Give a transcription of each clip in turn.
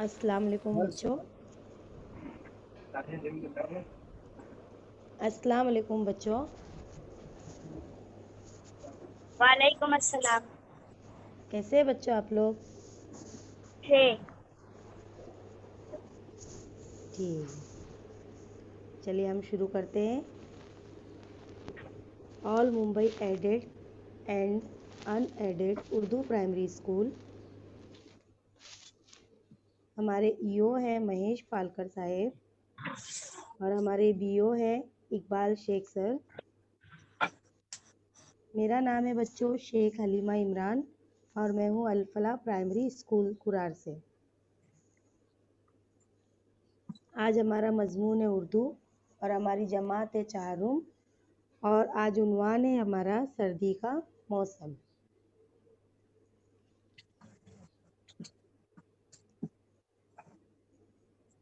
अस्सलाम वालेकुम बच्चों। अस्सलाम वालेकुम बच्चों। वालेकुम अस्सलाम। कैसे हैं बच्चों आप लोग? ठीक, चलिए हम शुरू करते हैं। All Mumbai aided and unaided Urdu primary school. हमारे ईओ हैं महेश पालकर साहेब और हमारे बीओ है इकबाल शेख सर। मेरा नाम है बच्चों शेख हलीमा इमरान और मैं हूँ अल-फलाह प्राइमरी स्कूल कुरार से। आज हमारा मजमून है उर्दू और हमारी जमात है चाहरुम और आज उन्वान है हमारा सर्दी का मौसम।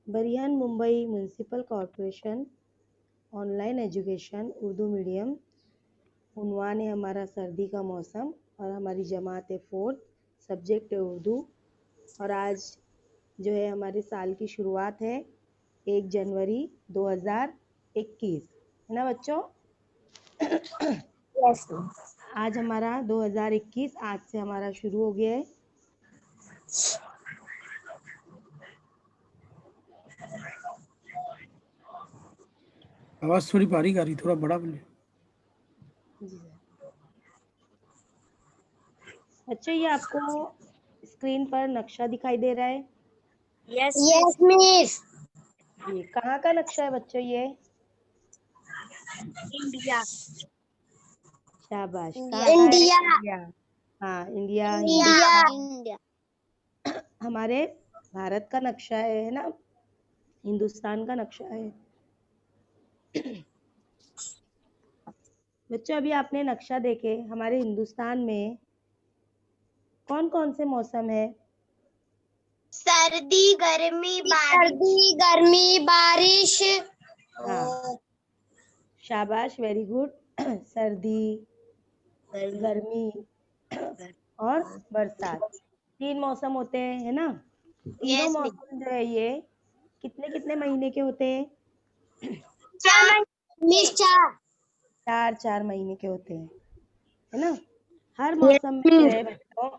Brihan Mumbai municipal corporation online education Urdu medium. उन्वान है हमारा सर्दी का मौसम और हमारी जमात है 4th, सब्जेक्ट है उर्दू। और आज जो है हमारे साल की शुरुआत है 1 जनवरी 2021, है ना बच्चों? यस। आज हमारा 2021 आज से हमारा शुरू हो गया है। आवाज थोड़ी बारीक आ रही, थोड़ा बड़ा बोले। जी सर। बच्चों ये आपको स्क्रीन पर नक्शा दिखाई दे रहा है? Yes yes miss. ये कहाँ का नक्शा है बच्चों ये? इंडिया। शाबाश। इंडिया। कहाँ का है? इंडिया। इंडिया। हाँ इंडिया इंडिया। हमारे भारत का नक्शा है ना, हिंदुस्तान का नक्शा है। बच्चों अभी आपने नक्शा देखे, हमारे हिंदुस्तान में कौन कौन से मौसम है? सर्दी गर्मी बारिश। हाँ शाबाश, वेरी गुड। सर्दी, गर्मी और बरसात, 3 मौसम होते हैं, है ना? तीनों Yes, मौसम जो है ये कितने कितने महीने के होते हैं? मिस 4। 4 महीने के होते हैं, है ना? हर मौसम में जो है बच्चों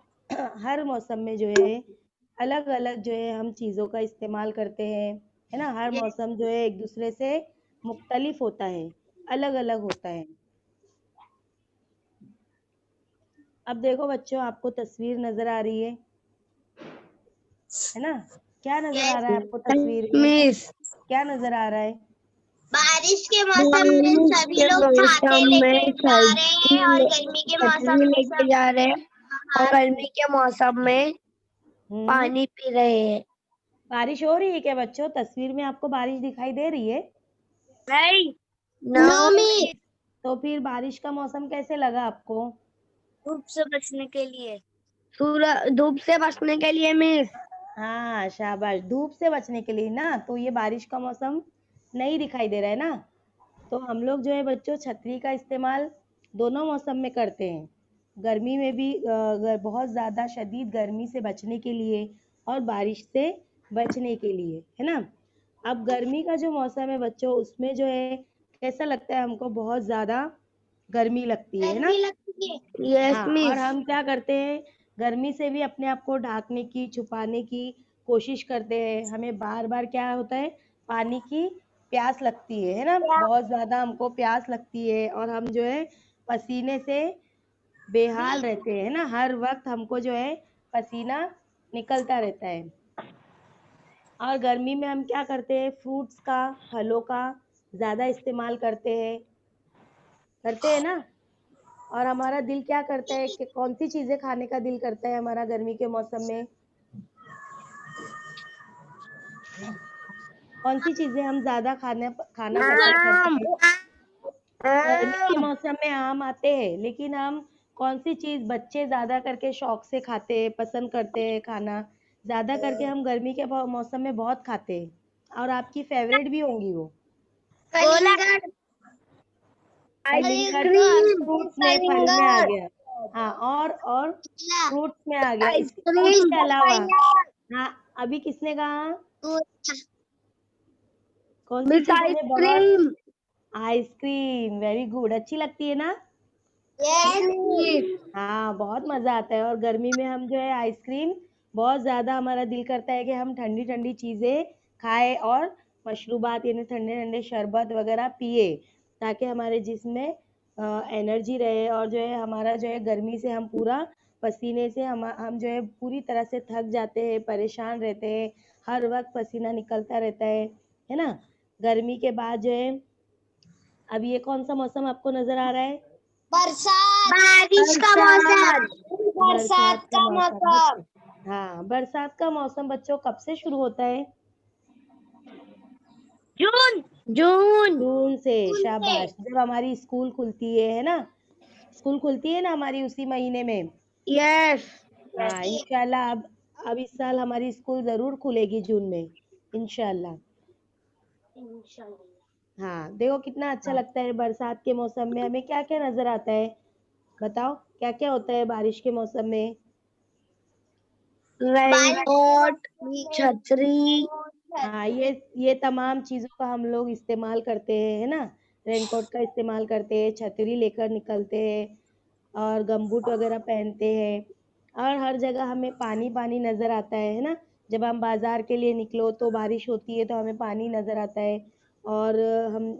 हर मौसम में जो है अलग अलग जो है हम चीज़ों का इस्तेमाल करते हैं, है ना? हर Yes. मौसम जो है एक दूसरे से मुख्तलिफ होता है, अलग अलग होता है। अब देखो बच्चों आपको तस्वीर नजर आ रही है ना? क्या नजर आ रहा है आपको तस्वीर में? मिस क्या नजर आ रहा है? बारिश के मौसम में सभी लोग छाते लेके जा रहे हैं और गर्मी के मौसम में लेके जा रहे हैं और गर्मी के मौसम में पानी पी रहे हैं। बारिश हो रही है क्या बच्चों? तस्वीर में आपको बारिश दिखाई दे रही है? नहीं। No miss. तो फिर बारिश का मौसम कैसे लगा आपको? धूप से बचने के लिए। धूप से बचने के लिए मिस। हाँ शाबाश, धूप से बचने के लिए ना, तो ये बारिश का मौसम नहीं दिखाई दे रहा है ना, तो हम लोग जो है बच्चों छतरी का इस्तेमाल दोनों मौसम में करते हैं। गर्मी में भी बहुत ज़्यादा शदीद गर्मी से बचने के लिए और बारिश से बचने के लिए, है ना? अब गर्मी का जो मौसम है बच्चों उसमें जो है कैसा लगता है हमको? बहुत ज़्यादा गर्मी लगती है ना? यस हाँ, और मिस। हम क्या करते हैं, गर्मी से भी अपने आप को ढाकने की, छुपाने की कोशिश करते हैं। हमें बार-बार क्या होता है, पानी की प्यास लगती है ना? बहुत ज़्यादा हमको प्यास लगती है और हम जो है पसीने से बेहाल रहते हैं, है ना? हर वक़्त हमको जो है पसीना निकलता रहता है। और गर्मी में हम क्या करते हैं, फ्रूट्स का, फलों का ज़्यादा इस्तेमाल करते हैं ना? और हमारा दिल क्या करता है कि कौन-सी चीज़ें खाने का दिल करता है हमारा गर्मी के मौसम में? कौन-सी चीज़ें हम ज़्यादा खाना पसंद करते हैं? गर्मी के मौसम में आम आते हैं, लेकिन हम कौन-सी चीज़ बच्चे ज़्यादा करके शौक से खाते हैं, पसंद करते हैं खाना? ज़्यादा करके हम गर्मी के मौसम में बहुत खाते हैं और आपकी फ़ेवरेट भी होंगी वो। कलिंगड़। कलिंगड़ फ्रूट्स में, फल में आ गया। हाँ, और फ्रूट्स में आ गया। इसके आइसक्रीम। फ्रूट्स के अलावा हाँ, अभी किसने कहा? पूरा। कौन सी मिस चीज हमें बहुत? आइसक्रीम। आइसक्रीम, वेरी गुड, अच्छी लगती है ना? यस। हाँ, बहुत मजा आता है। और गर्मी में हम जो है आइसक्रीम बहुत ज्यादा, हमारा दिल करता है कि हम ठंडी ठंडी चीजें खाएं और मशरूबात यानी ठंडे ठंडे शरबत वगैरह पिए, ताकि हमारे जिस्म में एनर्जी रहे। और जो है हमारा जो है गर्मी से हम पूरा पसीने से हम जो है पूरी तरह से थक जाते हैं, परेशान रहते हैं, हर वक्त पसीना निकलता रहता है ना? गर्मी के बाद जो है अब ये कौन सा मौसम आपको नजर आ रहा है? बरसात। बारिश का मौसम। बरसात बरसात का का मौसम। मौसम। हाँ, बरसात का मौसम बच्चों कब से शुरू होता है? जून। जून। जून से। उनसे। शाबाश, जब हमारी स्कूल खुलती है ना? स्कूल खुलती है ना हमारी उसी महीने में। यस। हाँ, इंशाल्लाह। अब इस साल हमारी स्कूल जरूर खुलेगी जून में, इंशाल्लाह। हाँ, देखो कितना अच्छा लगता है बरसात के मौसम में, हमें क्या क्या नजर आता है? बताओ, क्या क्या होता है बारिश के मौसम में? रेनकोट, छतरी। हाँ, ये तमाम चीजों का हम लोग इस्तेमाल करते हैं, है ना? रेनकोट का इस्तेमाल करते हैं, छतरी लेकर निकलते हैं और गमबूट वगैरह पहनते हैं। और हर जगह हमें पानी पानी नजर आता है ना? जब हम बाजार के लिए निकलो तो बारिश होती है तो हमें पानी नजर आता है। और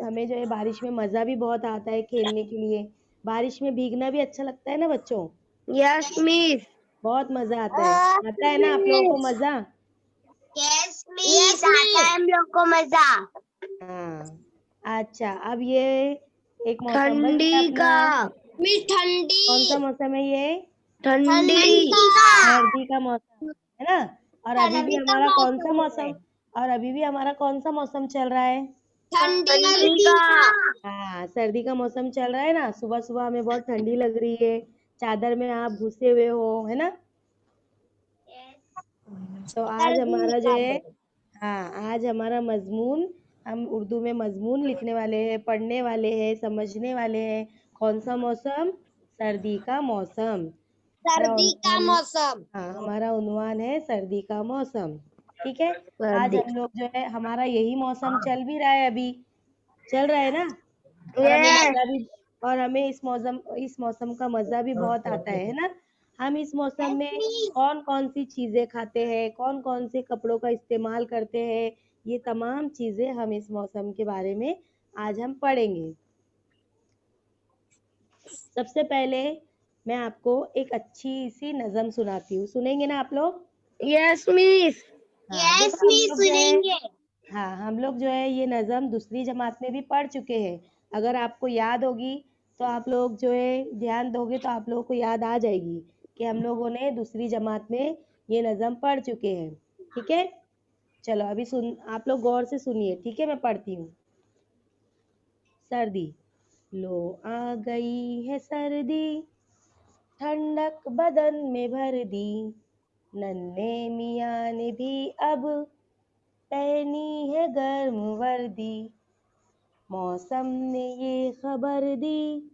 हमें जो है बारिश में मजा भी बहुत आता है खेलने के लिए। बारिश में भीगना भी अच्छा लगता है ना बच्चों? Yes miss. बहुत मजा आता है ना आप लोगों को मजा? यस मिस, आता है हम लोग को मजा। हाँ, अच्छा, अब ये एक मौसम बच गया ठंडी अपना। का। मिस ठंडी। कौन सा मौसम है ये? ठंडी। ठंडी का। सर्दी का मौसम, है ना? और अभी भी सर्दी का हमारा कौन सा मौसम है। मौसम? और अभी भी हमारा कौन सा मौसम चल रहा है? ठंडी ठंडी का। का। हाँ, सर्दी का मौसम चल रहा है ना? सुबह सुबह हमें बहुत ठंडी लग रही है, चादर में आप घुसे हुए हो, है ना? तो आज सर्दी हमारा जो का है, दिन। हाँ, आज हमारा मजमून, हम उर्दू में मजमून लिखने वाले हैं, पढ़ने वाले हैं, समझने वाले हैं। कौन सा मौसम? सर्दी का मौसम। हमारा सर्दी का उन्वान, मौसम। हाँ, हमारा उन्वान है सर्दी का मौसम। ठीक है? आज सर्दी। हम लोग जो है, हमारा यही मौसम चल भी रहा है अभी, चल रहा है ना? और हमें यस। मजा भी, और हमें इस मौसम का मजा भी बहुत आता है ना? हम इस मौसम में कौन कौन सी चीजें खाते हैं, कौन कौन से कपड़ों का इस्तेमाल करते हैं, ये तमाम चीजें हम इस मौसम के बारे में आज हम पढ़ेंगे। सबसे पहले मैं आपको एक अच्छी सी नज़म सुनाती हूँ, सुनेंगे ना आप लोग? Yes miss. हाँ, यस देखो हम मिस, लोग जो है, सुनेंगे। हाँ, हम लोग जो है ये नज़म दूसरी जमात में भी पढ़ चुके हैं। अगर आपको याद होगी तो आप लोग जो है ध्यान दोगे तो आप लोगों को याद आ जाएगी कि हम लोगों ने दूसरी जमात में ये नज़म पढ़ चुके हैं। ठीक है? चलो अभी सुन, आप लोग गौर से सुनिए, ठीक है? मैं पढ़ती हूँ। सर्दी। लो आ गई है सर्दी, ठंडक बदन में भर दी, नन्हे मियाँ ने भी अब पहनी है गर्म वर्दी। मौसम ने ये खबर दी,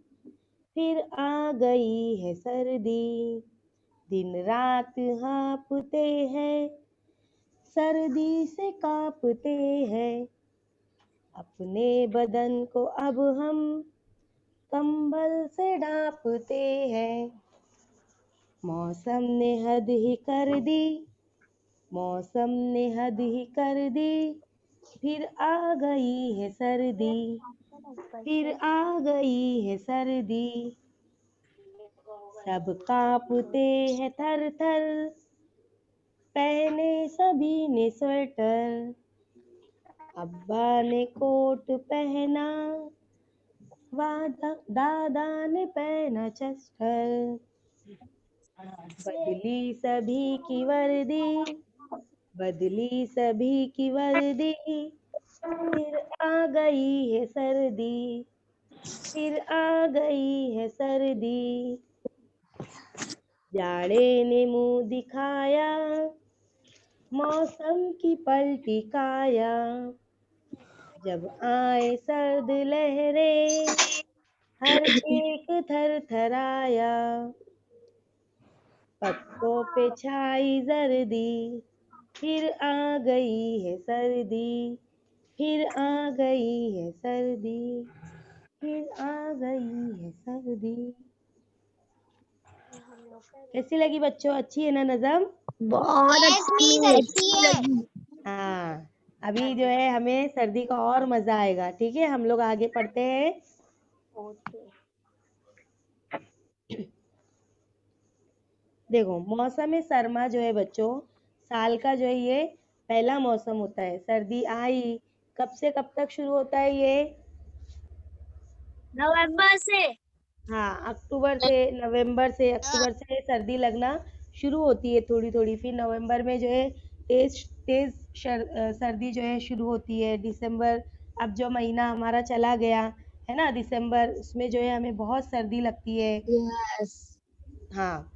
फिर आ गई है सर्दी, दिन रात हाँपते हैं, सर्दी से कांपते हैं, अपने बदन को अब हम कंबल से ढांपते हैं। मौसम ने हद ही कर दी, मौसम ने हद ही कर दी, फिर आ गई है सर्दी, फिर आ गई है सर्दी। सब कांपते हैं थर थर, पहने सभी ने स्वेटर, अब्बा ने कोट पहना, दादा ने पहना चस्टर। बदली सभी की वर्दी, बदली सभी की वर्दी, फिर आ गई है सर्दी, फिर आ गई है सर्दी। जाड़े ने मुंह दिखाया, मौसम की पलटी काया, जब आए सर्द लहरें, हर एक थर थराया, पत्तों पे छाई जर्दी, फिर आ गई है सर्दी, फिर आ गई है सर्दी, फिर आ गई है सर्दी। कैसी लगी बच्चों? अच्छी है ना नज़म? बहुत यस मिस, अच्छी है। लगी। हाँ, अभी जो है हमें सर्दी का और मजा आएगा। ठीक है, हम लोग आगे पढ़ते हैं। देखो, मौसम सरमा जो है बच्चों, साल का जो है ये पहला मौसम होता है। सर्दी आई, कब से कब तक शुरू होता है ये? नवंबर से। हाँ, अक्टूबर से, नवंबर से, अक्टूबर से सर्दी लगना शुरू होती है थोड़ी थोड़ी। फिर नवंबर में जो है तेज तेज सर्दी जो है शुरू होती है। दिसंबर, अब जो महीना हमारा चला गया है ना, दिसंबर, उसमें जो है हमें बहुत सर्दी लगती है। यस। हाँ,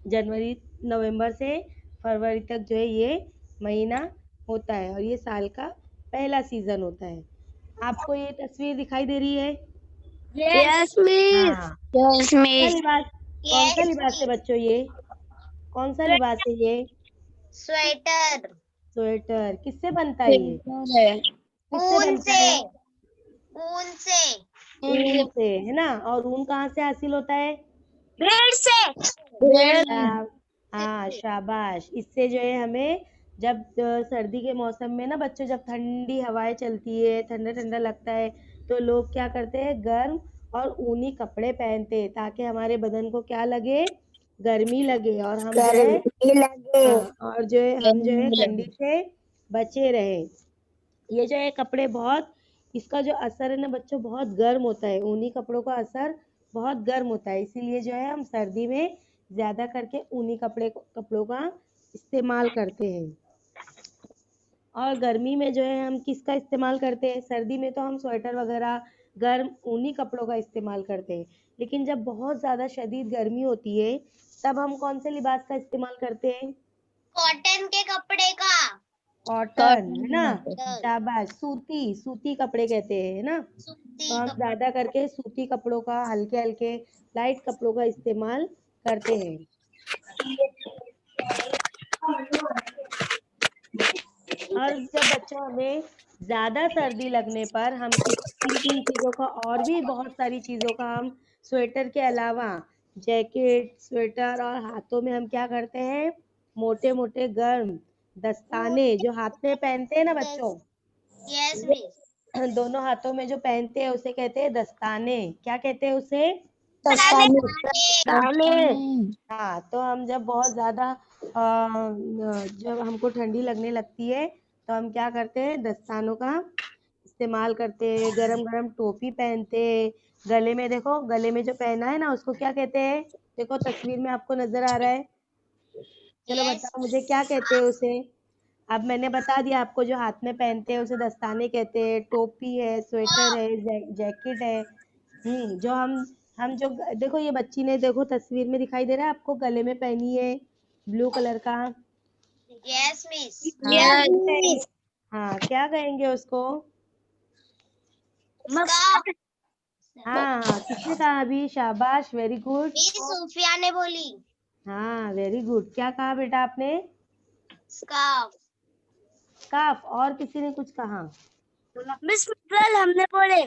जनवरी, नवंबर से फरवरी तक जो है ये महीना होता है और ये साल का पहला सीजन होता है। आपको ये तस्वीर दिखाई दे रही है? Yes miss. हाँ। यस कौन सा मिस। लिबास, कौन सा यस लिबास है मिस, बच्चों ये? कौन सा लिबास है ये? स्वेटर। स्वेटर। किससे बनता है ये? किससे ऊन बनता से, है? ऊन से। ऊन से, है ना? और ऊन कहाँ से हासिल होता है? पेड़ से। पेड़। हाँ, शाबाश। इससे जो है हमें जब सर्दी के मौसम में ना बच्चों, जब ठंडी हवाएं चलती है, ठंडा ठंडा लगता है, तो लोग क्या करते हैं, गर्म और ऊनी कपड़े पहनते हैं ताकि हमारे बदन को क्या लगे, गर्मी लगे, और हम जो है, गर्मी लगे। हाँ, और जो है हम जो है गर्मी ठंडी लगे। से बचे रहे। ये जो है कपड़े बहुत, इसका जो असर है ना बच्चों, बहुत गर्म होता है। ऊनी कपड़ों का असर बहुत गर्म होता है, इसीलिए जो है हम सर्दी में ज्यादा करके ऊनी कपड़ों का इस्तेमाल करते हैं। और गर्मी में जो है हम किसका इस्तेमाल करते हैं? सर्दी में तो हम स्वेटर वगैरह, गर्म ऊनी कपड़ों का इस्तेमाल करते हैं। लेकिन जब बहुत ज्यादा शदीद गर्मी होती है, तब हम कौन से लिबास का इस्तेमाल करते हैं? कॉटन के कपड़े का। कॉटन, है ना? कॉटन। शाबाश। सूती, सूती कपड़े कहते हैं, है ना? तो सूती हम कपड़े। ज्यादा करके सूती कपड़ों का, हल्के हल्के लाइट कपड़ों का इस्तेमाल करते हैं। और जब बच्चों हमें ज्यादा सर्दी लगने पर हम इन चीजों का, और भी बहुत सारी चीजों का हम स्वेटर के अलावा, जैकेट, स्वेटर, और हाथों में हम क्या करते हैं, मोटे मोटे गर्म दस्ताने जो हाथ में पहनते हैं ना बच्चों, यस मिस। दोनों हाथों में जो पहनते हैं उसे कहते हैं दस्ताने। क्या कहते हैं उसे? दस्ताने। दस्ताने। हाँ, तो हम जब बहुत ज़्यादा जब हमको ठंडी लगने लगती है, तो हम क्या करते हैं, दस्तानों का इस्तेमाल करते हैं। गरम गरम टोपी पहनते हैं। गले में देखो, गले में जो पहना है ना उसको क्या कहते हैं? देखो तस्वीर में आपको नजर आ रहा है। चलो यस बताओ मुझे, मिस। क्या कहते हैं उसे? अब मैंने बता दिया आपको, जो हाथ में पहनते हैं उसे दस्ताने कहते हैं। टोपी है, स्वेटर है, जैकेट है। जो हम जो, देखो ये बच्ची ने, देखो तस्वीर में दिखाई दे रहा है आपको, गले में पहनी है ब्लू कलर का। Yes miss. हाँ, हाँ, क्या कहेंगे उसको? स्कार्फ। हाँ हाँ, किसने कहा अभी? शाबाश, वेरी गुड। मिस सूफिया ने बोली। हाँ, वेरी गुड। क्या कहा बेटा आपने? स्कार्फ। स्कार्फ। और किसी ने कुछ कहा? मिस मफलर हमने बोले।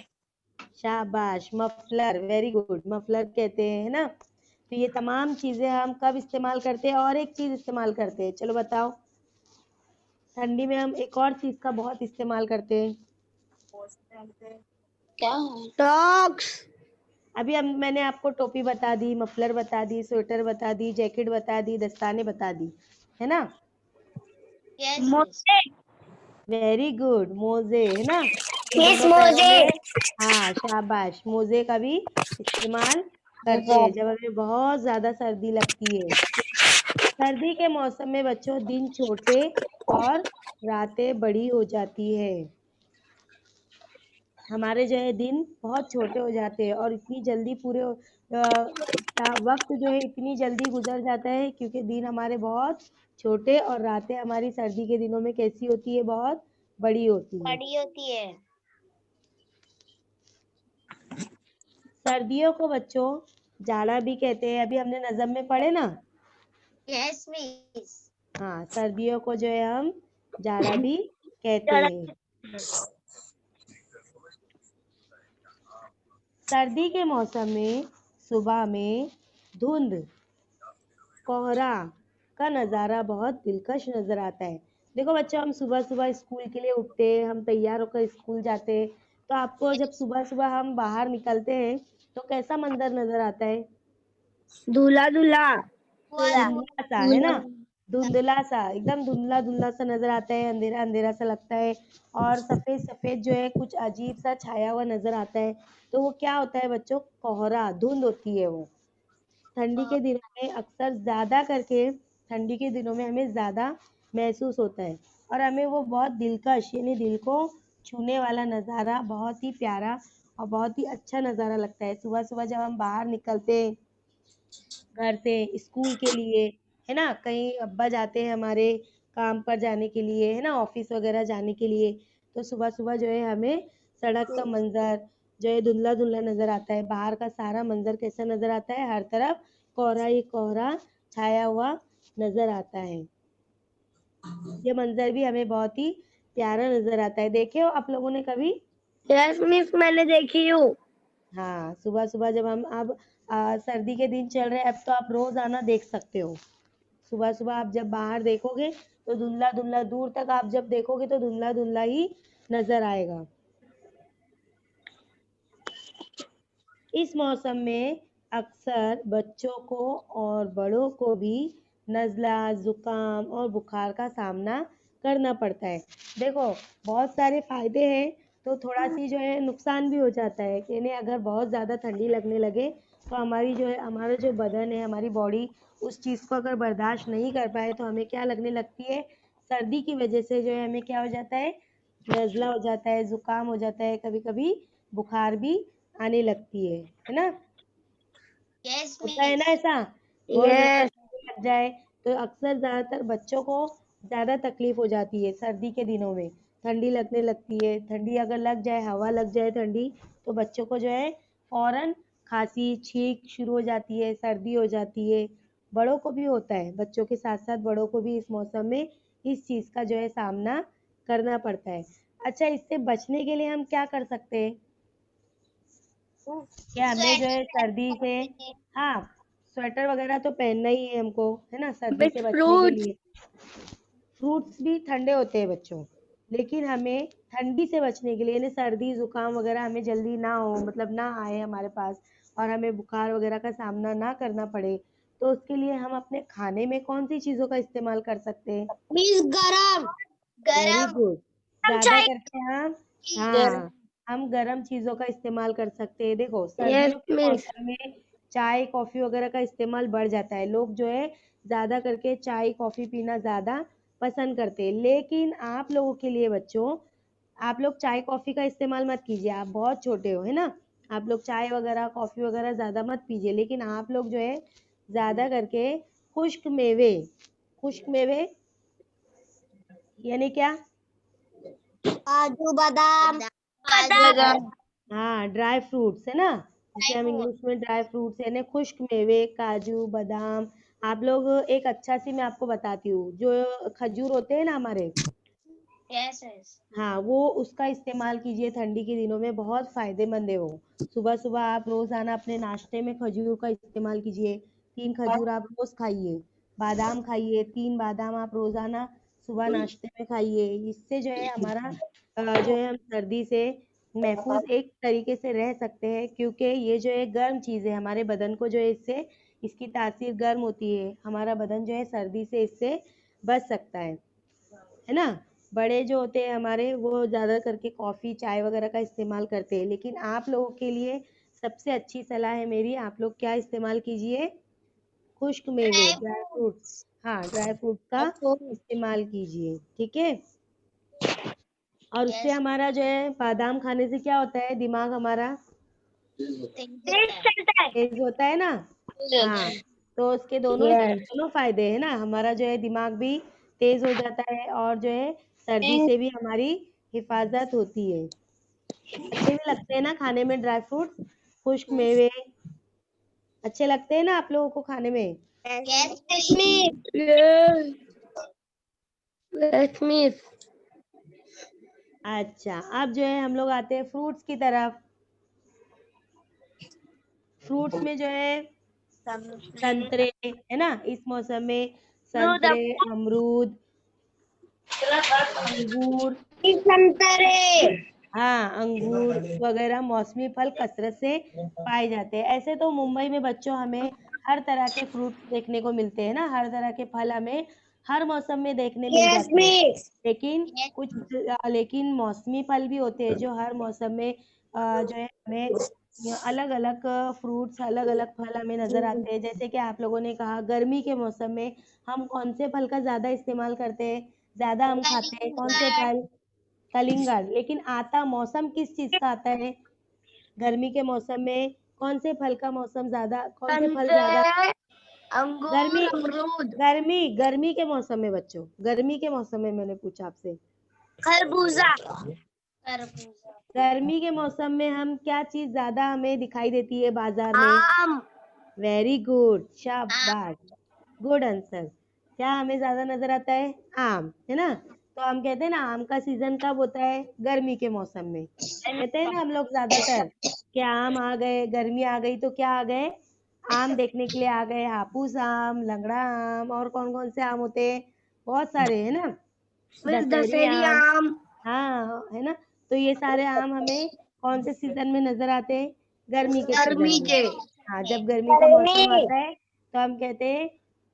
शाबाश, मफलर, वेरी गुड, मफलर कहते हैं, है ना? तो ये तमाम चीजें हम कब इस्तेमाल करते हैं? और एक चीज इस्तेमाल करते हैं, चलो बताओ। ठंडी में हम एक और चीज का बहुत इस्तेमाल करते हैं। क्या? टॉक्स। अभी हम, मैंने आपको टोपी बता दी, मफलर बता दी, स्वेटर बता दी, जैकेट बता दी, दस्ताने बता दी, है ना? Yes miss. मोजे। वेरी गुड, मोजे, है ना? तो मिस दोनों पैरों मोजे। में, हाँ शाबाश, मोजे का भी इस्तेमाल करते हैं जब हमें बहुत ज्यादा सर्दी लगती है। सर्दी के मौसम में बच्चों दिन छोटे और रातें बड़ी हो जाती है। हमारे जो है दिन बहुत छोटे हो जाते हैं और इतनी जल्दी वक्त जो है इतनी जल्दी गुजर जाता है, क्योंकि दिन हमारे बहुत छोटे और रातें हमारी सर्दी के दिनों में कैसी होती है, बहुत बड़ी होती है। बड़ी होती है। सर्दियों को बच्चों जाड़ा भी कहते हैं। अभी हमने नज़म में पढ़े ना, यस मिस। हाँ, सर्दियों को जो है हम जाड़ा भी कहते हैं। सर्दी के मौसम में सुबह में धुंध, कोहरा का नज़ारा बहुत दिलकश नज़र आता है। देखो बच्चों, हम सुबह-सुबह स्कूल के लिए उठते हैं, हम तैयार होकर स्कूल जाते हैं, तो आपको जब सुबह-सुबह हम बाहर निकलते हैं, तो कैसा मंज़र नज़र आता है? दूल्हा दूल्हा धुंधला सा, है ना? धुंधला सा, एकदम धुंधला-धुंधला सा नज़र आता है, अंधेरा-अंधेरा सा लगता है और सफ़ेद-सफ़ेद जो है कुछ अजीब सा छाया हुआ नज़र आता है। तो वो क्या होता है बच्चों? कोहरा, धुंध होती है वो। ठंडी के दिनों में अक्सर ज़्यादा करके ठंडी के दिनों में हमें ज़्यादा महसूस होता है और हमें वो बहुत दिलकश यानी दिल को छूने वाला नज़ारा बहुत ही प्यारा और बहुत ही अच्छा नज़ारा लगता है। सुबह-सुबह जब हम बाहर निकलते हैं घर से स्कूल के लिए, है ना? कहीं अब्बा जाते हैं हमारे काम पर जाने के लिए, है ना? ऑफ़िस वग़ैरह जाने के लिए, तो सुबह-सुबह जो है हमें सड़क का मंज़र जो है धुंधला-धुंधला नज़र आता है। बाहर का सारा मंज़र कैसा नज़र आता है? हर तरफ कोहरा ही कोहरा छाया हुआ नज़र आता है। ये मंज़र भी हमें बहुत ही प्यारा नज़र आता है। देखे हो आप लोगों ने कभी? यस मिस, मैंने देखी हूँ। हाँ, सुबह-सुबह जब हम अब सर्दी के दिन चल रहे हैं, अब तो आप रोज़ाना देख सकते हो। सुबह-सुबह आप जब बाहर देखोगे तो धुंधला-धुंधला दूर तक आप जब देखोगे तो धुंधला-धुंधला ही नज़र आएगा। इस मौसम में अक्सर बच्चों को और बड़ों को भी नज़ला, ज़ुकाम और बुखार का सामना करना पड़ता है। देखो, बहुत सारे फ़ायदे हैं, तो थोड़ा-सी जो है नुकसान भी हो जाता है कि इन्हें अगर बहुत ज़्यादा ठंडी लगने लगे, तो हमारी जो है हमारा जो बदन है, हमारी बॉडी उस चीज़ को अगर बर्दाश्त नहीं कर पाए, तो हमें क्या लगने लगती है, सर्दी की वजह से जो है हमें क्या हो जाता है, नज़ला हो जाता है, ज़ुकाम हो जाता है, कभी-कभी बुखार भी आने लगती है ना? यस होता है ना मिस। ऐसा? बहुत ज़्यादा यस। ठंडी लग जाए, तो अक्सर ज़्यादातर बच्चों को ज़्यादा तकलीफ़ हो जाती है सर्दी के दिनों में। ठंडी लगने लगती है, ठंडी अगर लग जाए, हवा लग जाए ठंडी, तो बच्चों को जो है फ़ौरन खाँसी, छींक शुरू हो जाती है, सर्दी हो जाती है। बड़ों को भी होता है, बच्चों के साथ-साथ बड़ों को भी इस मौसम में इस चीज़ का जो है सामना करना पड़ता है। अच्छा, इससे बचने के लिए हम क्या कर सकते हैं? कि हमें जो है सर्दी से स्वेटर। हाँ, स्वेटर वगैरह तो पहनना ही है हमको, है ना? सर्दी मिस से बचने के फ्रूट्स। लिए। फ्रूट्स भी ठंडे होते हैं बच्चों, लेकिन हमें ठंडी से बचने के लिए यानी सर्दी, ज़ुकाम वगैरह हमें जल्दी ना हो मतलब ना आए हमारे पास और हमें बुखार वगैरह का सामना ना करना पड़े, तो उसके लिए हम अपने खाने में कौन-सी चीज़ों का इस्तेमाल कर सकते हैं? मिस गरम वेरी गरम गुड। ज़्यादा करके हम यस। हाँ, हम गरम चीज़ों का इस्तेमाल कर सकते हैं। देखो, यस सर्दियों के मिस। मौसम में चाय, कॉफ़ी वगैरह का इस्तेमाल बढ़ जाता है। लोग जो है ज़्यादा करके चाय, कॉफ़ी पीना ज़्यादा पसंद करते हैं। लेकिन आप लोगों के लिए बच्चों, आप लोग चाय, कॉफ़ी का इस्तेमाल मत कीजिए। आप बहुत छोटे हो, है ना? आप लोग चाय वगैरह, कॉफ़ी वगैरह ज़्यादा मत पीजिए। लेकिन आप लोग जो है ज़्यादा करके खुश्क मेवे यानी क्या? काजू बादाम बादाम। हाँ, ड्राई फ्रूट्स है ना? जिसे हम इंग्लिश में ड्राई फ्रूट्स यानी खुश्क मेवे, काजू, बादाम आप लोग एक अच्छा-सी मैं आपको बताती हूँ, जो खजूर होते हैं ना हमारे यस यस हाँ, वो उसका इस्तेमाल कीजिए ठंडी के दिनों में, बहुत फ़ायदेमंद है वो। सुबह-सुबह आप रोज़ाना अपने नाश्ते में खजूर का इस्तेमाल कीजिए, 3 खजूर आप रोज़ खाइए, बादाम खाइए, 3 बादाम आप रोज़ाना सुबह नाश्ते में खाइए। इससे जो है हमारा जो है हम सर्दी से महफ़ूज़ एक तरीके से रह सकते हैं क्योंकि ये जो है गर्म चीज़ है, हमारे बदन को जो है इससे इसकी तासीर गर्म होती है, हमारा बदन जो है सर्दी से इससे बच सकता है ना? बड़े जो होते हैं हमारे वो ज़्यादा करके कॉफ़ी, चाय वग़ैरह का इस्तेमाल करते हैं। लेकिन आप लोगों के लिए सबसे अच्छी सलाह है मेरी, आप लोग क्या इस्तेमाल कीजिए? खुश्क मेवे, ड्राई ड्राई फ्रूट फ्रूट्स हाँ, ड्राई फ्रूट का इस्तेमाल कीजिए, ठीक है? और उससे यस हमारा जो है बादाम खाने से क्या होता है, दिमाग हमारा तेज़ होता है ना? हाँ, तो उसके यस। दोनों फ़ायदे हैं ना, हमारा जो है दिमाग भी तेज़ हो जाता है और जो है सर्दी से भी हमारी हिफ़ाज़त होती है। अच्छे भी लगते हैं ना खाने में ड्राई फ्रूट्स, खुश्क मेवे अच्छे लगते हैं ना आप लोगों को खाने में? Yes miss yes. मिस। अच्छा, अब जो है हम लोग आते हैं फ्रूट्स की तरफ। फ्रूट्स में जो है संतरे है ना, इस मौसम में संतरे, अमरूद, अंगूर, संतरे। हाँ अंगूर वगैरह मौसमी फल कसरत से पाए जाते हैं। ऐसे तो मुंबई में बच्चों हमें हर तरह के फ्रूट देखने को मिलते हैं ना, हर तरह के फल हमें हर मौसम में देखने मिल यस जाते हैं। मिस। लेकिन मौसमी फल भी होते हैं जो हर मौसम में जो है हमें अलग अलग फ्रूट्स, अलग अलग फल हमें नजर आते हैं। जैसे कि आप लोगों ने कहा गर्मी के मौसम में हम कौन से फल का ज्यादा इस्तेमाल करते हैं, ज्यादा हम खाते हैं कौन से फल, कलिंगड़। लेकिन आता मौसम किस चीज का आता है, गर्मी के मौसम में कौन से फल का मौसम ज्यादा, कौन से फल ज्यादा, संतरे, अंगूर, गर्मी, अमरूद, गर्मी के मौसम में बच्चों, गर्मी के मौसम में मैंने पूछा आपसे। खरबूजा। गर्मी के मौसम में हम क्या चीज ज्यादा हमें दिखाई देती है बाजार में, आम, वेरी गुड, शाबाश, गुड आंसर। क्या हमें ज्यादा नजर आता है, आम, है ना। तो हम कहते हैं ना आम का सीजन कब होता है, गर्मी के मौसम में। कहते हैं ना हम लोग ज्यादातर कि आम आ गए, गर्मी आ गई तो क्या आ गए, आम देखने के लिए आ गए। हापुस आम, लंगड़ा आम, और कौन कौन से आम होते हैं, बहुत सारे है ना, दशहरी दशहरी आम, आम, हाँ है ना। तो ये सारे आम हमें कौन से सीजन में नजर आते हैं, गर्मी के सीजन गर्मी में। के। हाँ, जब गर्मी का मौसम आता है तो हम कहते हैं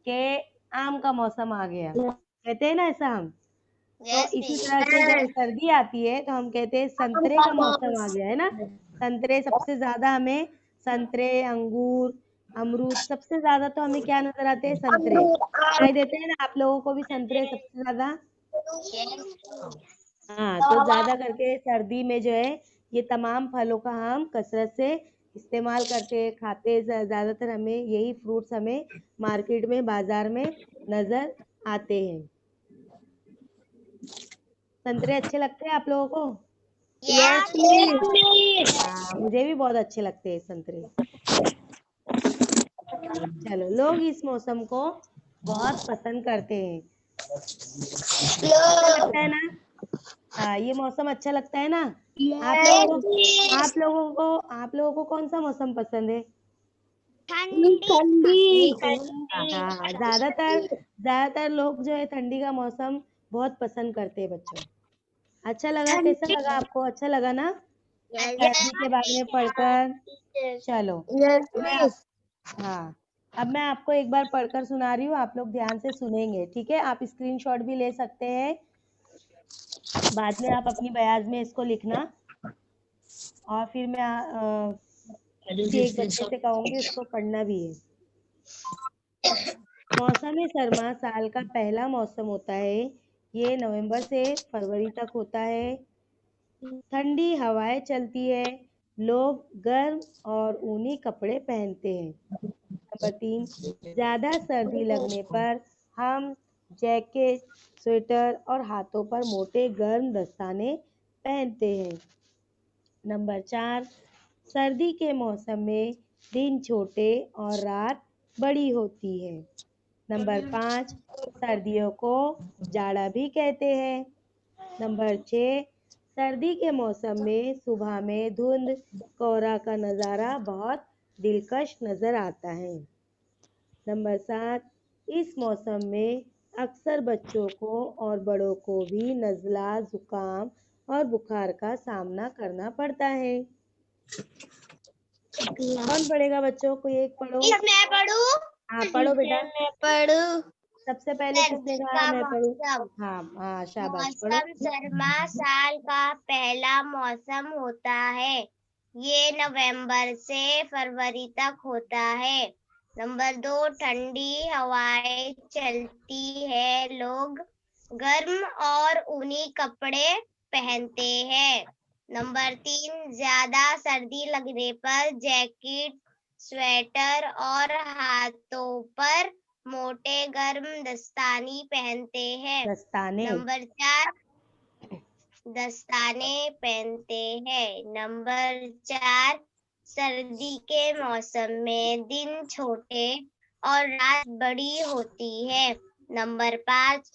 कि आम का मौसम आ गया, कहते हैं ना ऐसा हम। तो यस इसी मिस। तरह से जब सर्दी आती है तो हम कहते हैं संतरे का मौसम आ गया, है ना। संतरे सबसे ज्यादा हमें, संतरे, अंगूर, अमरूद, सबसे ज्यादा तो हमें क्या नजर आते हैं, संतरे दिखाई देते हैं ना। आप लोगों को भी संतरे सबसे ज्यादा, हाँ। तो ज्यादा करके सर्दी में जो है ये तमाम फलों का हम कसरत से इस्तेमाल करते हैं, खाते हैं। ज्यादातर हमें यही फ्रूट्स हमें मार्केट में, बाजार में नजर आते हैं। संतरे अच्छे लगते हैं आप लोगों को, यस मिस। हाँ मुझे भी बहुत अच्छे लगते हैं संतरे। चलो, लोग इस मौसम को बहुत पसंद करते हैं, अच्छा लगता है ना। हाँ, ये मौसम अच्छा लगता है ना। आप लोगों को, आप लोगों को कौन सा मौसम पसंद है, ठंडी। हाँ ज्यादातर लोग जो है ठंडी का मौसम बहुत पसंद करते हैं बच्चों। अच्छा लगा, कैसा लगा आपको, अच्छा लगा ना ठंडी के बारे में पढ़कर। चलो, यस मैं आप, मिस। हाँ अब मैं आपको एक बार पढ़कर सुना रही हूँ, आप लोग ध्यान से सुनेंगे, ठीक है। आप स्क्रीनशॉट भी ले सकते हैं, बाद में आप अपनी बयाज में इसको लिखना। और फिर मैं किसी एक बच्चे से कहूंगी उसको पढ़ना भी है। मौसम सरमा साल का पहला मौसम होता है, ये नवंबर से फरवरी तक होता है। ठंडी हवाएं चलती है, लोग गर्म और ऊनी कपड़े पहनते हैं। नंबर 3, ज्यादा सर्दी लगने पर हम जैकेट, स्वेटर और हाथों पर मोटे गर्म दस्ताने पहनते हैं। नंबर 4, सर्दी के मौसम में दिन छोटे और रात बड़ी होती है। नंबर 5, सर्दियों को जाड़ा भी कहते हैं। नंबर 6, सर्दी के मौसम में सुबह में धुंध, कोहरा का नज़ारा बहुत दिलकश नजर आता है। नंबर 7, इस मौसम में अक्सर बच्चों को और बड़ों को भी नज़ला, जुकाम और बुखार का सामना करना पड़ता है। कौन पढ़ेगा बच्चों, कोई एक पढ़ो। मैं पढ़ूं? हाँ पढ़ो बेटा, मैं पढ़ूं। सबसे पहले किसने सर्दी कहा का मैं पढ़ूं, मौसम। हाँ हाँ शाबाश पढ़ो। मौसम सरमा साल का पहला मौसम होता है, ये नवंबर से फरवरी तक होता है। नंबर 2, ठंडी हवाएं चलती है, लोग गर्म और ऊनी कपड़े पहनते हैं। नंबर 3, ज्यादा सर्दी लगने पर जैकेट, स्वेटर और हाथों पर मोटे गर्म दस्ताने पहनते हैं। दस्ताने, नंबर 4, दस्ताने पहनते हैं। नंबर 4, सर्दी के मौसम में दिन छोटे और रात बड़ी होती है। नंबर 5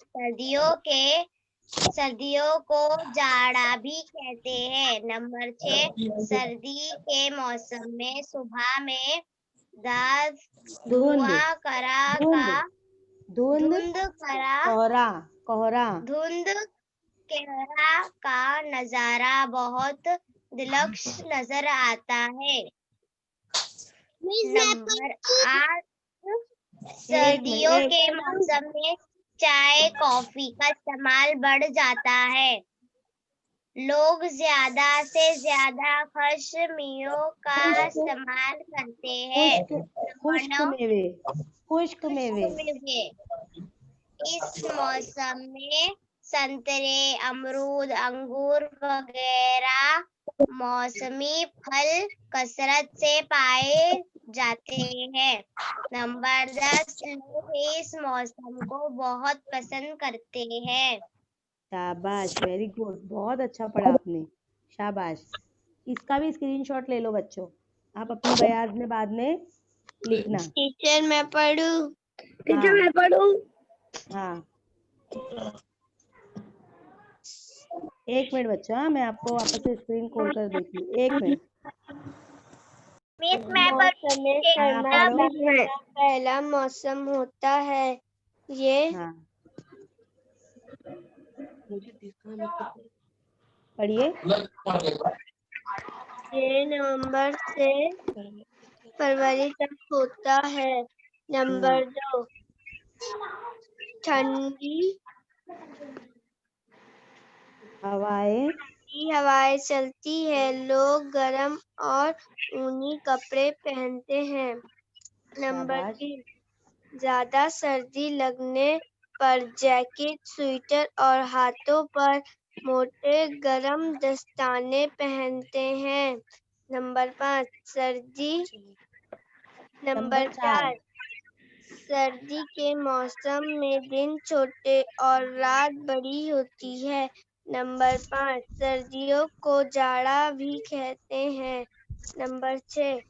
सर्दियों को जाड़ा भी कहते हैं। नंबर 6 सर्दी के मौसम में सुबह में धुंध धुंध कोहरा का नजारा बहुत दिलकश नजर आता है। नंबर 8 सर्दियों के मौसम में चाय कॉफी का इस्तेमाल बढ़ जाता है। लोग ज्यादा से ज्यादा खशमियों का इस्तेमाल करते हैं। खुश्क मेवे इस मौसम में संतरे, अमरूद, अंगूर वगैरह मौसमी फल कसरत से पाए जाते हैं। नंबर 10 लोग इस मौसम को बहुत पसंद करते हैं। शाबाश, वेरी गुड, बहुत अच्छा पढ़ा आपने, शाबाश। इसका भी स्क्रीनशॉट ले लो बच्चों, आप अपनी बयान में बाद में लिखना। टीचर मैं पढ़ूं। हाँ, 1 मिनट बच्चों, हाँ, मैं आपको वापस से स्क्रीन खोल कर देती हूँ, 1 मिनट। मिस मैं पहला मौसम होता है। ये पढ़िए। ये नवंबर से फरवरी तक होता है। नंबर 2 ठंडी हवाएं चलती है। लोग गर्म और ऊनी कपड़े पहनते हैं। नंबर 3 ज्यादा सर्दी लगने पर जैकेट, स्वेटर और हाथों पर मोटे गर्म दस्ताने पहनते हैं। नंबर 5 नंबर 4 सर्दी के मौसम में दिन छोटे और रात बड़ी होती है। नंबर 5 सर्दियों को जाड़ा भी कहते हैं। नंबर 6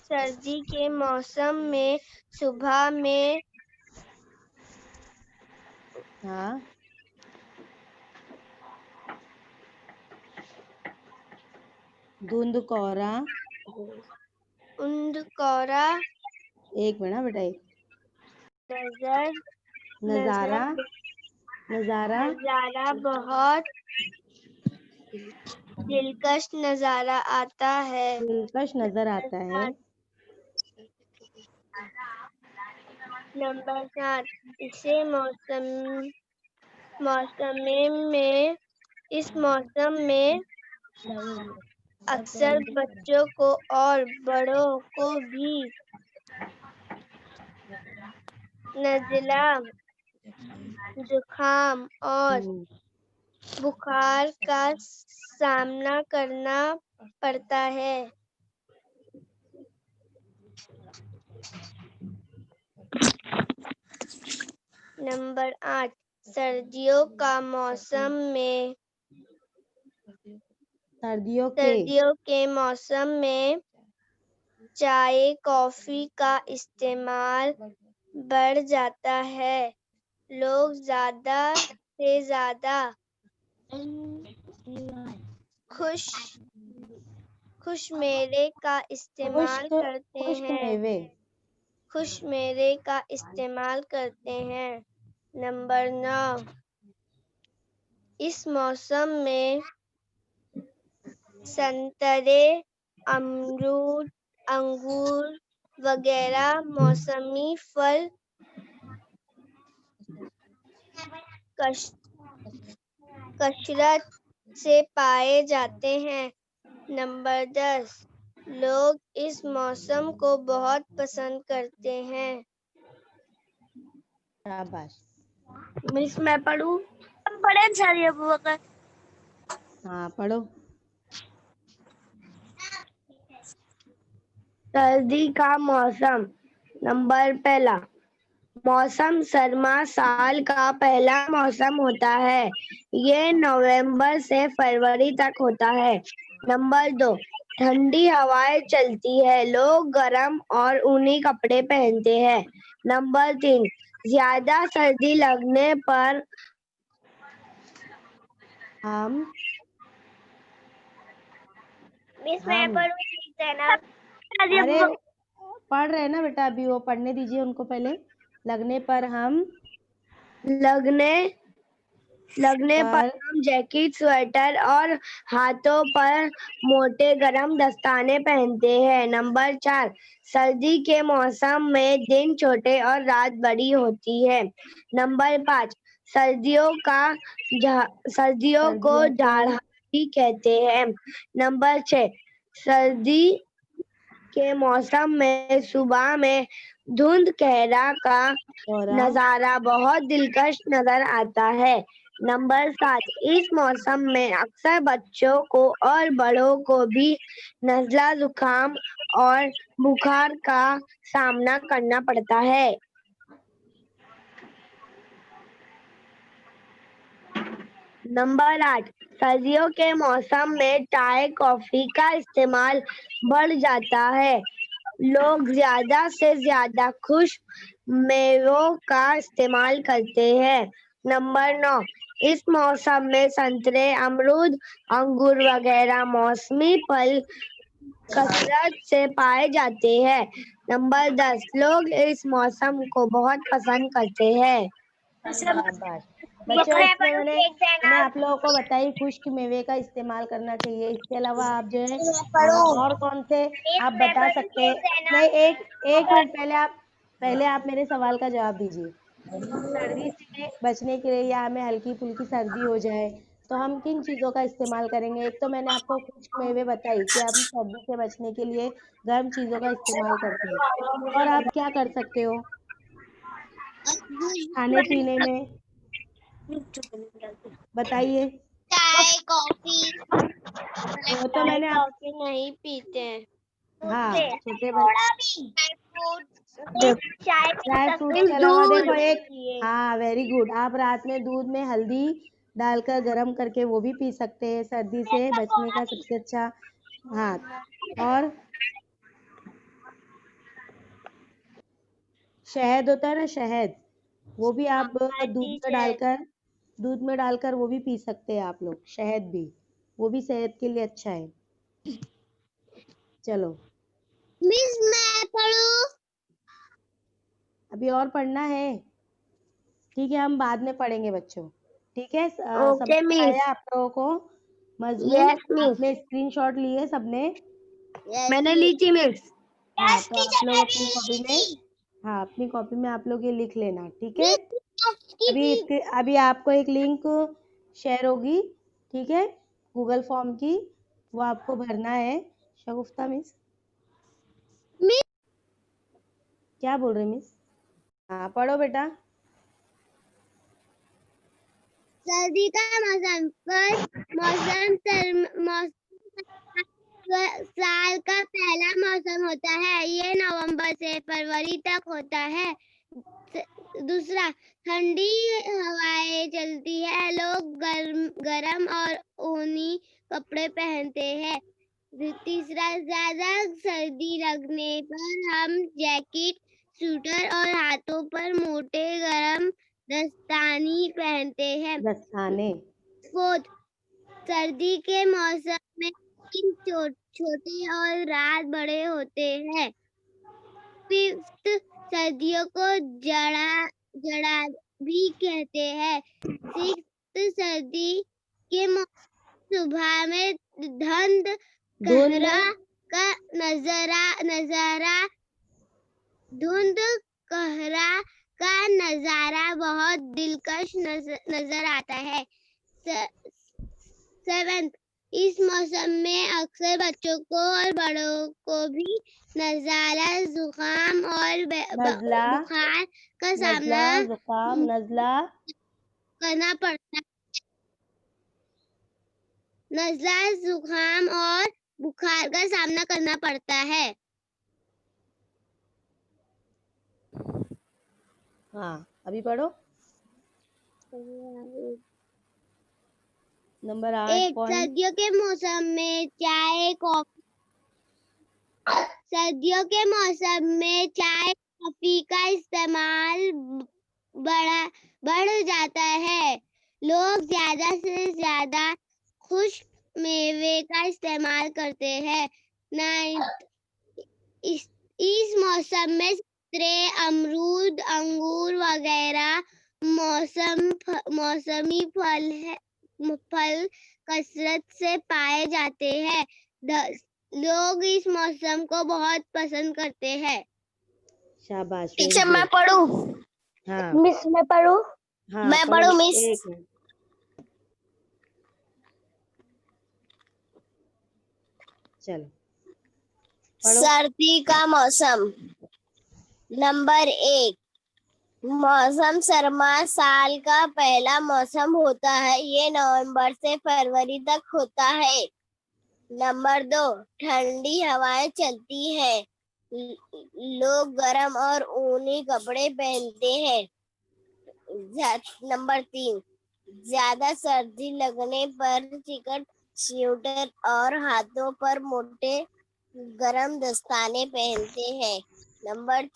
सर्दी के मौसम में सुबह में धुंध कोहरा 1 मिनट बेटा, नजारा बहुत दिलकश नजारा आता है। नंबर 7 इस मौसम में अक्सर बच्चों को और बड़ों को भी नज़ला, जुकाम और बुखार का सामना करना पड़ता है। नंबर 8 सर्दियों के मौसम में चाय कॉफी का इस्तेमाल बढ़ जाता है। लोग ज्यादा से ज्यादा खुशमेवे का इस्तेमाल करते हैं। नंबर 9 इस मौसम में संतरे, अमरूद, अंगूर वगैरह मौसमी फल कसरत से पाए जाते हैं। नंबर 10 लोग इस मौसम को बहुत पसंद करते हैं। शाबाश। मिस मैं पढ़ूं? पढ़े सारी अबू बकर। हाँ, पढ़ो। सर्दी का मौसम। नंबर 1 मौसम सरमा साल का पहला मौसम होता है। ये नवंबर से फरवरी तक होता है। नंबर 2 ठंडी हवाएं चलती है, लोग गर्म और ऊनी कपड़े पहनते हैं। नंबर 3, ज्यादा सर्दी लगने पर हम मिस मैं हम पढ़ूं ठीक है ना? अरे पढ़ रहे हैं ना बेटा, अभी वो पढ़ने दीजिए उनको पहले। लगने पर हम लगने पर पर हम जैकेट, स्वेटर और हाथों पर मोटे गरम दस्ताने पहनते हैं। नंबर 4, सर्दी के मौसम में दिन छोटे और रात बड़ी होती है। नंबर 5, सर्दियों को सर्दियों को जाड़ा भी कहते हैं। नंबर 6, सर्दी के मौसम में सुबह में धुंध कहरा का कोहरा नजारा बहुत दिलकश नजर आता है। नंबर 7, इस मौसम में अक्सर बच्चों को और बड़ों को भी नज़ला, जुकाम और बुखार का सामना करना पड़ता है। नंबर 8, सर्दियों के मौसम में चाय, कॉफी का इस्तेमाल बढ़ जाता है। लोग ज्यादा से ज्यादा खुश मेवों का इस्तेमाल करते हैं। नंबर 9, इस मौसम में संतरे, अमरूद, अंगूर वगैरह मौसमी फल कसरत से पाए जाते हैं। नंबर 10, लोग इस मौसम को बहुत पसंद करते हैं। शाबाश। बच्चों मैं इसमें पढ़ूं मैंने ठीक है मैंने ना? आप लोगों को बताई खुश्क मेवे का इस्तेमाल करना चाहिए। इसके अलावा आप जो है मैं पढ़ूं और कौन से मिस आप मैं बता पढ़ूं सकते हैं? ठीक है ना? नहीं, एक एक मिनट पहले आप मेरे सवाल का जवाब दीजिए। सर्दी से बचने के लिए या हमें हल्की फुल्की सर्दी हो जाए तो हम किन चीज़ों का इस्तेमाल करेंगे? एक तो मैंने आपको खुश्क मेवे बताई कि हम सर्दी से बचने के लिए गर्म चीज़ों का इस्तेमाल करते हैं। और आप क्या कर सकते हो खाने पीने में? बताइए। चाय, कॉफी। वो तो चाय, मैंने आप कॉफी नहीं पीते हैं। दूध हाँ से छोटे थोड़ा भी ड्राई फ्रूट चाय पी ड्राई सकते फ्रूट्स के अलावा देखो हैं। एक हाँ वेरी गुड, आप रात में दूध में हल्दी डालकर गर्म करके वो भी पी सकते हैं, सर्दी से बचने का सबसे अच्छा। हाँ, और शहद होता है ना, शहद, वो भी आप दूध में डालकर वो भी पी सकते हैं आप लोग, शहद भी, वो भी सेहत के लिए अच्छा है। चलो मिस मैं पढ़ूं? अभी और पढ़ना है? ठीक है, हम बाद में पढ़ेंगे बच्चों। ठीक है, समझ ओके में मिस। आया आप लोगों को मजमून? Yes miss. आपने स्क्रीनशॉट लिए सबने? मैंने ली थी मिस। हाँ, यस तो आप टीचर लोग मैं भी अपनी कॉपी में ली। हाँ अपनी कॉपी में आप लोग ये लिख लेना, ठीक है? मिस यस की अभी भी। इसके अभी आपको एक लिंक शेयर होगी, ठीक है, गूगल फॉर्म की, वो आपको भरना है। शगुफ्ता मिस मिस क्या बोल रहे मिस? हाँ पढ़ो बेटा। सर्दी का मौसम साल का पहला मौसम होता है। ये नवंबर से फरवरी तक होता है। दूसरा, ठंडी हवाएं चलती है, लोग गरम और ऊनी कपड़े पहनते हैं। तीसरा, ज्यादा सर्दी लगने पर हम जैकेट, स्वेटर और हाथों पर मोटे गरम दस्ताने पहनते हैं। दस्ताने। फोर्थ, सर्दी के मौसम में दिन छोटे और रात बड़े होते हैं। फिफ्थ, सर्दियों को जड़ा भी कहते हैं। सिक्स्थ, सर्दी के सुबह में धुंध धुंध कहरा का नजारा धुंध कहरा का नजारा बहुत दिलकश नजर आता है। सेवेंथ, इस मौसम में अक्सर बच्चों को और बड़ों को भी नज़ला, जुकाम और नजला बुखार का नजला सामना जुकाम नजला करना पड़ता नज़ला, जुकाम और बुखार का सामना करना पड़ता है। हाँ अभी पढ़ो नंबर 8 एक, पॉइंट। सर्दियों के मौसम में चाय, कॉफी सर्दियों के मौसम में चाय कॉफी का इस्तेमाल बढ़ जाता है। लोग ज्यादा से ज्यादा खुश्क मेवे का इस्तेमाल करते हैं। इस मौसम में संतरे, अमरूद, अंगूर वगैरह मौसमी फल कसरत से पाए जाते हैं। लोग इस मौसम को बहुत पसंद करते हैं। शाबाश, टीचर very मैं good. पढ़ूं? हाँ मिस मैं पढ़ूं? हाँ, मैं पढ़ो, पढ़ूं मिस? एक मिनट, चलो पढ़ो। सर्दी का मौसम। नंबर 1, मौसम सरमा साल का पहला मौसम होता है। ये नवंबर से फरवरी तक होता है। नंबर 2, ठंडी हवाएं चलती हैं। लोग गर्म और ऊनी कपड़े पहनते हैं। नंबर 3, ज्यादा सर्दी लगने पर चिकन स्वेटर और हाथों पर मोटे गरम दस्ताने पहनते हैं। नंबर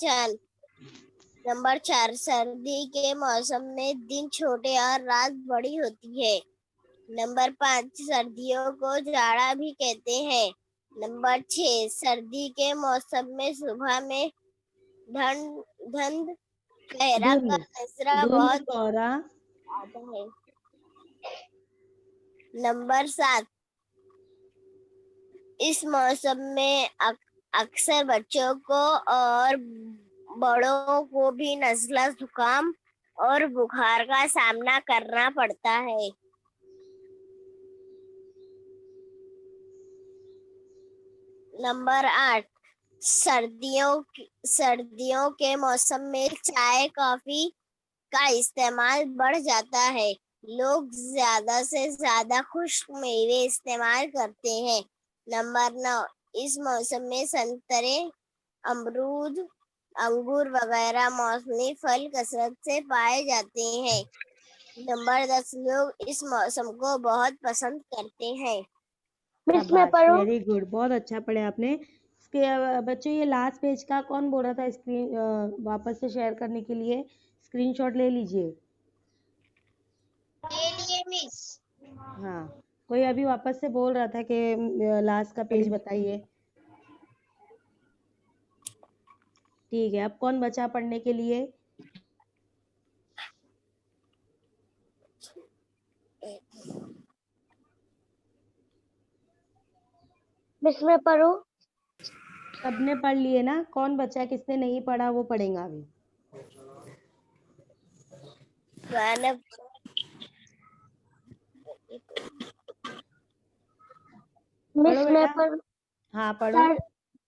4, सर्दी के मौसम में दिन छोटे और रात बड़ी होती है। नंबर 5, सर्दियों को जाड़ा भी कहते हैं। नंबर 6, सर्दी के मौसम में सुबह में धुंध कोहरा का नजरा धुंध बहुत कोहरा। आता है। नंबर 7, इस मौसम में अक्सर बच्चों को और बड़ों को भी नज़ला, जुकाम और बुखार का सामना करना पड़ता है। नंबर 8, सर्दियों के मौसम में चाय कॉफी का इस्तेमाल बढ़ जाता है। लोग ज्यादा से ज्यादा खुश्क मेवे इस्तेमाल करते हैं। नंबर 9, इस मौसम में संतरे, अमरूद, अंगूर वगैरह मौसमी फल कसरत से पाए जाते हैं। नंबर 10, लोग इस मौसम को बहुत पसंद करते हैं। मिस मैं पढ़ूं? वेरी गुड, बहुत अच्छा पढ़े आपने। इसके बच्चों, ये लास्ट पेज का कौन बोल रहा था स्क्रीन वापस से शेयर करने के लिए? स्क्रीनशॉट ले लीजिए। ले लिए मिस। हाँ, कोई अभी वापस से बोल रहा था कि लास्ट का पेज बताइए। ठीक है, अब कौन बचा पढ़ने के लिए? मिस मैं पढ़ूं? सबने पढ़ लिए ना? कौन बचा, किसने नहीं पढ़ा वो पढ़ेगा अभी। मिस पढ़ो मैं बेटा। पढ़ूं? हाँ पढ़ो।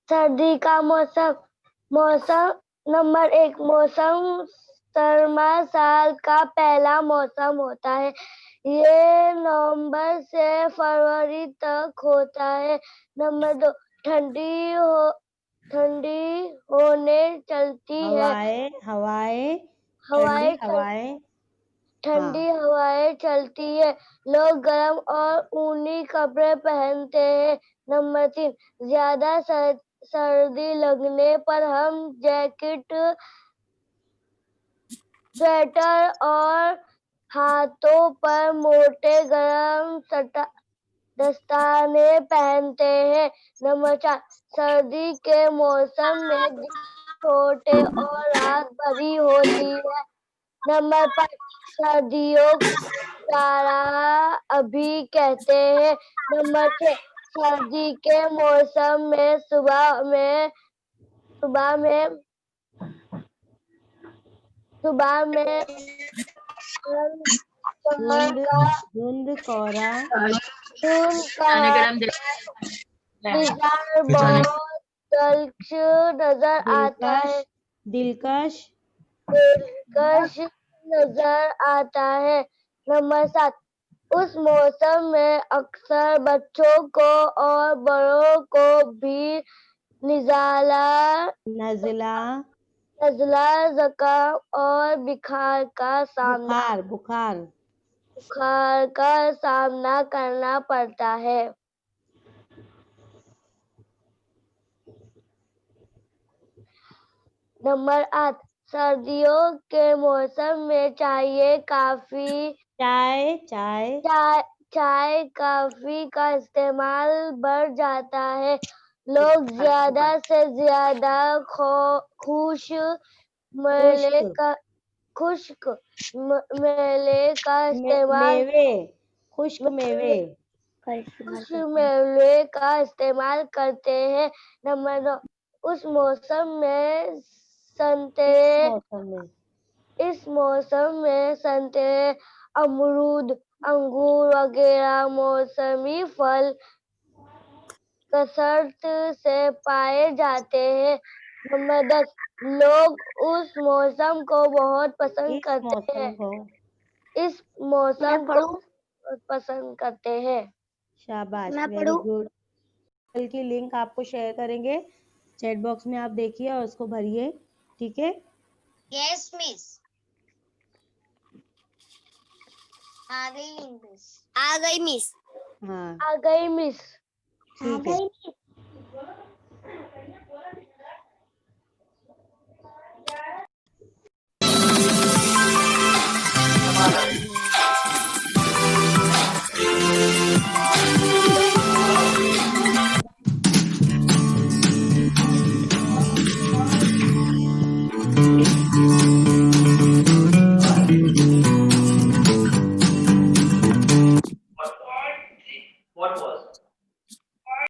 सर्दी का मौसम नंबर 1, मौसम सरमा साल का पहला मौसम होता है। ये नवंबर से फरवरी तक होता है। नंबर 2, ठंडी होने चलती है। हवाएं, हवाएं हाँ, ठंडी हवाएं चलती है। लोग गर्म और ऊनी कपड़े पहनते हैं। नंबर 3, ज्यादा सर्दी लगने पर हम जैकेट, स्वेटर और हाथों पर मोटे गरम दस्ताने पहनते हैं। नंबर 4, सर्दी के मौसम में दिन छोटे और रात बड़ी होती है। नंबर 5, सर्दियों जाड़ा अभी कहते हैं। नंबर 6, सर्दी के मौसम में सुबह में धुंध का कोहरा। नजारा बहुत दिलकश नजर आता है। दिलकश। दिलकश नजर आता है। नंबर 7, उस मौसम में अक्सर बच्चों को और बड़ों को भी नज़ला, नज़ला, जुकाम और बुखार। बुखार का सामना करना पड़ता है। नंबर 8 सर्दियों के मौसम में चाय काफी का इस्तेमाल बढ़ जाता है। लोग ज्यादा से ज्यादा खुश्क मेवे का इस्तेमाल करते हैं। नंबर 9 इस मौसम में संतरे, अमरूद, अंगूर वगैरह मौसमी फल कसरत से पाए जाते हैं। नंबर 10 लोग उस मौसम को बहुत पसंद करते हैं। इस मौसम को पसंद करते हैं। शाबाश, मैं वेरी पढ़ूं? गुड। कल की लिंक आपको शेयर करेंगे, चैट बॉक्स में आप देखिए और उसको भरिए, ठीक है? Yes miss. आ गई मिस। हाँ आ गई मिस। ठीक है।